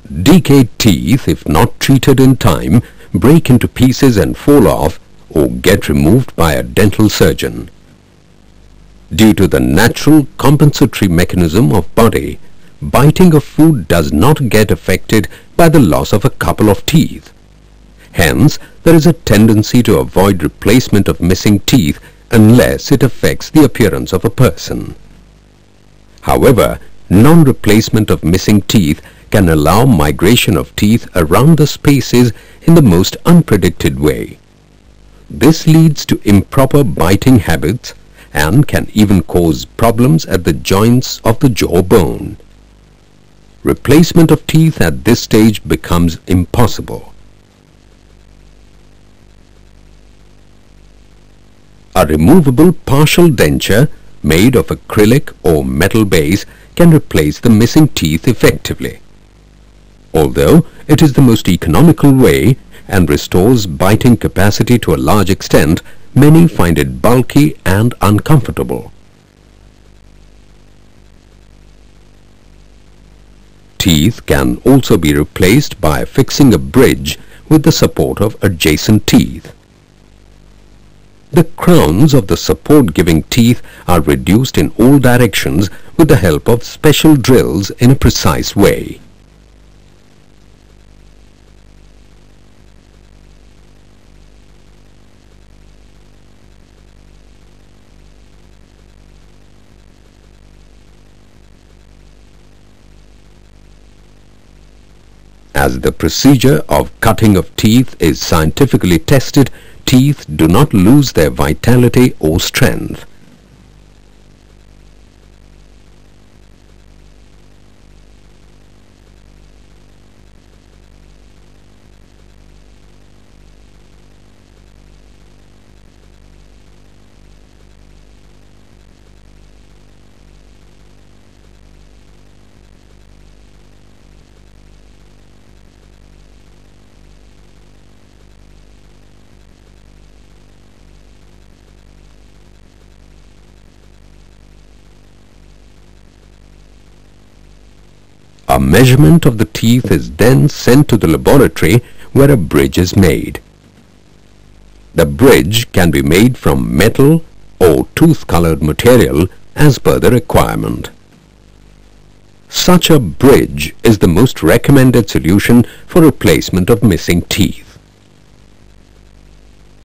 Decayed teeth, if not treated in time, break into pieces and fall off or get removed by a dental surgeon. Due to the natural compensatory mechanism of body, biting of food does not get affected by the loss of a couple of teeth. Hence, there is a tendency to avoid replacement of missing teeth unless it affects the appearance of a person. However, non-replacement of missing teeth can allow migration of teeth around the spaces in the most unpredicted way. This leads to improper biting habits and can even cause problems at the joints of the jaw bone. Replacement of teeth at this stage becomes impossible. A removable partial denture made of acrylic or metal base can replace the missing teeth effectively. Although it is the most economical way and restores biting capacity to a large extent, many find it bulky and uncomfortable. Teeth can also be replaced by fixing a bridge with the support of adjacent teeth. The crowns of the support-giving teeth are reduced in all directions with the help of special drills in a precise way. As the procedure of cutting of teeth is scientifically tested, teeth do not lose their vitality or strength. A measurement of the teeth is then sent to the laboratory where a bridge is made. The bridge can be made from metal or tooth-colored material as per the requirement. Such a bridge is the most recommended solution for replacement of missing teeth.